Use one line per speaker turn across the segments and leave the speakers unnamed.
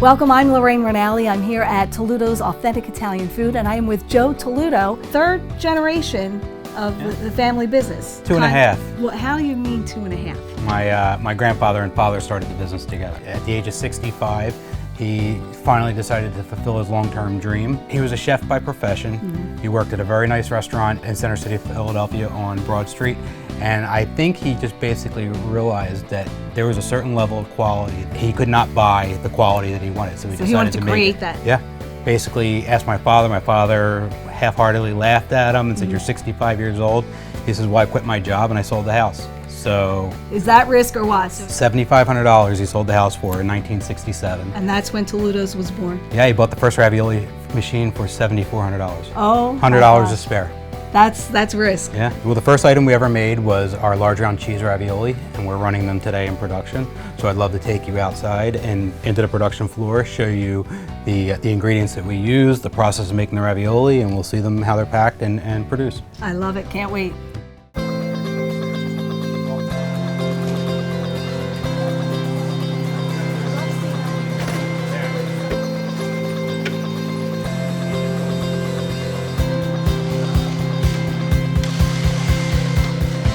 Welcome, I'm Lorraine Ranalli. I'm here at Talluto's Authentic Italian Food, and I am with Joe Talluto, third generation of the family business.
Two and a half.
Well, how do you mean 2.5?
My grandfather and father started the business together. At the age of 65, he finally decided to fulfill his long-term dream. He was a chef by profession. Mm-hmm. He worked at a very nice restaurant in Center City, Philadelphia on Broad Street. And I think he just basically realized that there was a certain level of quality. He could not buy the quality that he wanted. So he
wanted to create that.
Yeah. Basically asked my father. My father half-heartedly laughed at him and said, "You're 65 years old." He says, "Well, I quit my job and I sold the house." So
is that risk or what?
$7,500 he sold the house for in 1967.
And that's when Talluto's was born?
Yeah, he bought the first ravioli machine for $7,400.
Oh,
$100 to spare.
That's risk.
Yeah. Well, the first item we ever made was our large round cheese ravioli, and we're running them today in production. So I'd love to take you outside and into the production floor, show you the ingredients that we use, the process of making the ravioli, and we'll see them how they're packed and produced.
I love it. Can't wait.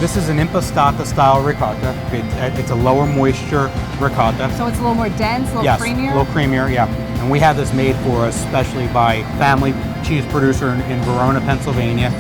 This is an impastata style ricotta. It's a lower moisture ricotta.
So it's a little more dense, a little creamier?
Yes, a little creamier, yeah. And we have this made for us especially by family cheese producer in Verona, Pennsylvania.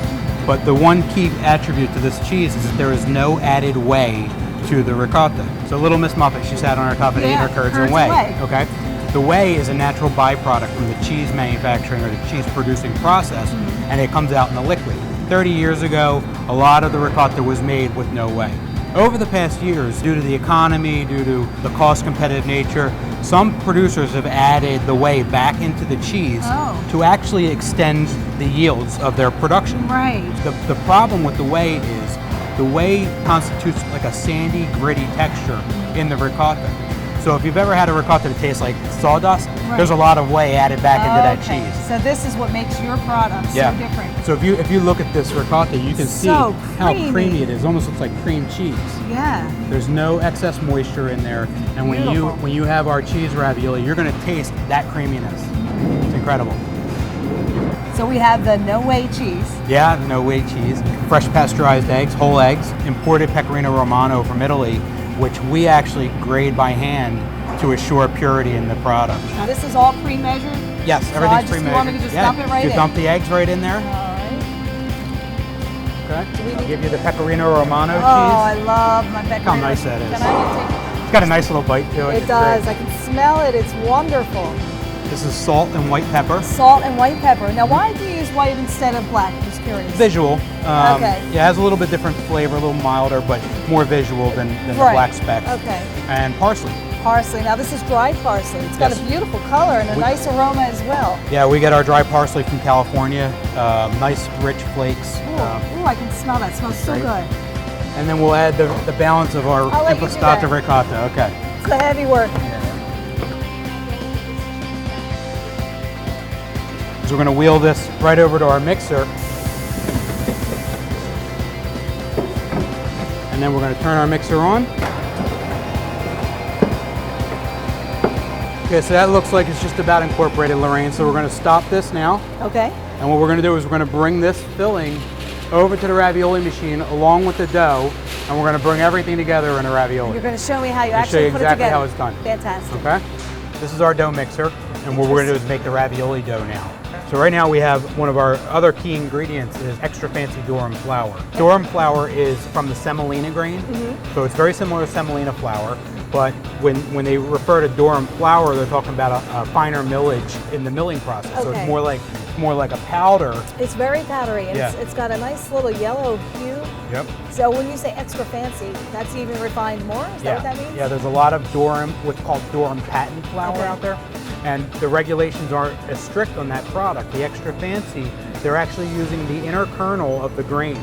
But the one key attribute to this cheese is that there is no added whey to the ricotta. So little Miss Muffet, she sat on her top and ate her curds and whey. Okay. The whey is a natural byproduct from the cheese manufacturing or the cheese producing process, and it comes out in the liquid. 30 years ago, a lot of the ricotta was made with no whey. Over the past years, due to the economy, due to the cost competitive nature, some producers have added the whey back into the cheese to actually extend the yields of their production.
Right.
The problem with the whey is the whey constitutes like a sandy, gritty texture in the ricotta. So if you've ever had a ricotta that tastes like sawdust, there's a lot of whey added back into that cheese.
So this is what makes your product so different.
So if you look at this ricotta, you can see how creamy it is. It almost looks like cream cheese.
Yeah.
There's no excess moisture in there, and when you have our cheese ravioli, you're going to taste that creaminess. It's incredible.
So we have the no whey cheese.
Yeah, the no whey cheese, fresh pasteurized eggs, whole eggs, imported Pecorino Romano from Italy, which we actually grade by hand to assure purity in the product.
Now this is all pre-measured?
Yes, everything's pre-measured.
You want me to just dump it right in?
You dump the eggs right in there.
All right.
Okay. I'll give you the Pecorino Romano cheese.
Oh, I love my Pecorino.
Look how nice that is.
Can I take
it's got a nice little bite to it.
It does. I can smell it. It's wonderful.
This is salt and white pepper.
Salt and white pepper. Now, why do you use white instead of black? I'm just curious.
Visual.
Okay.
Yeah, it has a little bit different flavor, a little milder, but more visual than the black specks.
Okay.
And parsley.
Parsley. Now, this is dried parsley. It's got a beautiful color and a nice aroma as well.
Yeah, we get our dry parsley from California. Nice, rich flakes.
Ooh, I can smell that. It smells so good.
And then we'll add the balance of our impastata ricotta. Okay.
It's the heavy work.
So we're going to wheel this right over to our mixer. And then we're going to turn our mixer on. Okay, so that looks like it's just about incorporated, Lorraine. So we're going to stop this now.
Okay.
And what we're going to do is we're going to bring this filling over to the ravioli machine along with the dough, and we're going to bring everything together in a ravioli.
You're going to show me how you actually put it together.
Exactly how it's done.
Fantastic.
Okay. This is our dough mixer, and what we're going to do is make the ravioli dough now. So right now we have one of our other key ingredients is extra fancy durum flour. Durum flour is from the semolina grain, so it's very similar to semolina flour, but when they refer to durum flour, they're talking about a finer millage in the milling process. Okay. So it's more like a powder.
It's very powdery, and it's got a nice little yellow hue.
Yep.
So when you say extra fancy, that's even refined more? Is that what that means?
Yeah, there's a lot of durum, what's called durum patent flour out there. And the regulations aren't as strict on that product. The extra fancy, they're actually using the inner kernel of the grain,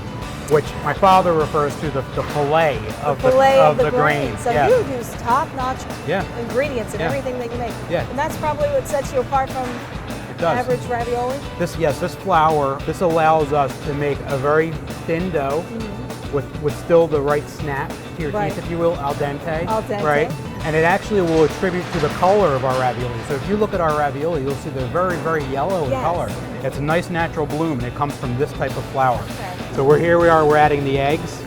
which my father refers to the fillet of the grain.
So you use top-notch ingredients in everything that you make.
Yeah.
And that's probably what sets you apart from average ravioli?
This flour, this allows us to make a very thin dough with still the right snap to your teeth, if you will, al dente.
Al dente.
Right? and it actually will attribute to the color of our ravioli. So if you look at our ravioli, you'll see they're very, very yellow in color. It's a nice natural bloom, and it comes from this type of flour.
Okay.
So we're adding the eggs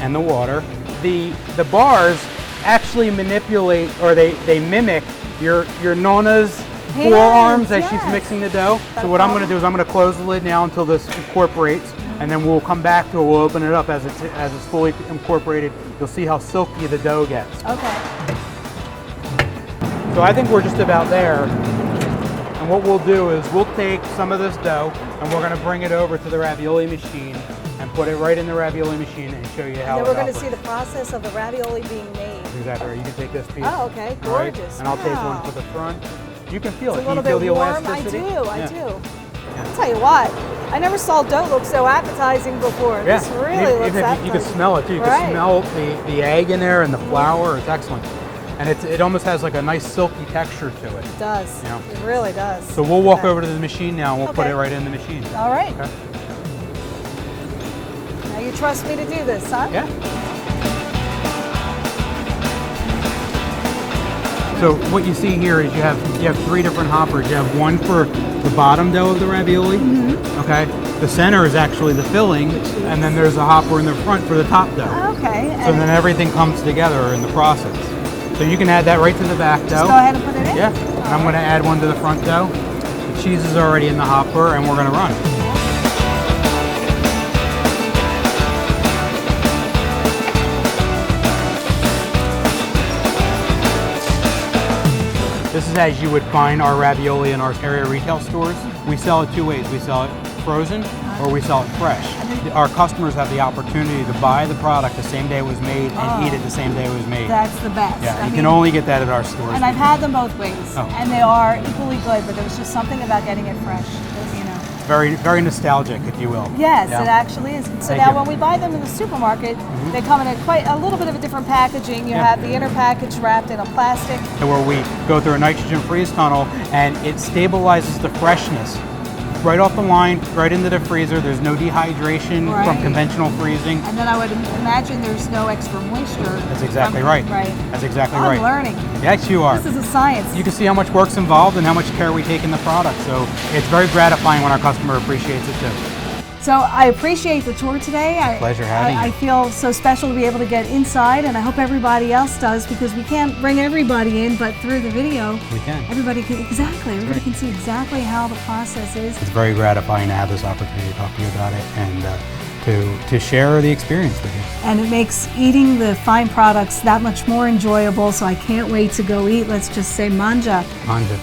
and the water. The bars actually manipulate, or they mimic your Nona's forearms as she's mixing the dough. So what I'm going to do is I'm going to close the lid now until this incorporates, and then we'll come back to it. We'll open it up as it's fully incorporated. You'll see how silky the dough gets.
Okay.
So I think we're just about there. And what we'll do is we'll take some of this dough and we're going to bring it over to the ravioli machine and put it right in the ravioli machine and show you how
and then
it
we're going
operates.
to see the process of the ravioli being made.
Exactly right. You can take this piece.
Oh, okay. Gorgeous.
Right? And I'll take one to the front. You can feel
It's
it.
a little
Can you
bit
feel the
warm.
elasticity?
I do. I'll tell you what, I never saw dough look so appetizing before.
Yeah.
This really looks appetizing.
You can smell it too. You can smell the egg in there and the flour. It's excellent. And it almost has like a nice silky texture to it.
It does.
You know?
It really does.
So we'll walk over to the machine now and we'll put it right in the machine.
All right.
Okay.
Now you trust me to do this, huh?
Yeah. So what you see here is you have three different hoppers. You have one for the bottom dough of the ravioli. Okay. The center is actually the filling, and then there's a hopper in the front for the top dough.
Okay.
So then everything comes together in the process. So you can add that right to the back dough.
Just go ahead and put it in?
Yeah. And I'm going to add one to the front dough. The cheese is already in the hopper, and we're going to run. This is as you would find our ravioli in our area retail stores. We sell it two ways. We sell it frozen or we sell it fresh. Our customers have the opportunity to buy the product the same day it was made and eat it the same day it was made.
That's the best.
Yeah, you can only get that at our stores.
And I've had them both ways, and they are equally good, but there was just something about getting it fresh, you know.
Very, very nostalgic, if you will.
Yes, it actually is. So now when we buy them in the supermarket, they come in quite a little bit of a different packaging. You have the inner package wrapped in a plastic.
Where we go through a nitrogen freeze tunnel and it stabilizes the freshness. Right off the line, right into the freezer. There's no dehydration from conventional freezing.
And then I would imagine there's no extra moisture.
That's exactly right. That's exactly right.
I'm learning.
Yes, you are.
This is a science.
You can see how much work's involved and how much care we take in the product. So it's very gratifying when our customer appreciates it too.
So I appreciate the tour today.
Pleasure having you.
I feel so special to be able to get inside, and I hope everybody else does, because we can't bring everybody in, but through the video,
we can.
Everybody can can see exactly how the process is.
It's very gratifying to have this opportunity to talk to you about it and to share the experience with you.
And it makes eating the fine products that much more enjoyable, so I can't wait to go eat. Let's just say manja.
Manja.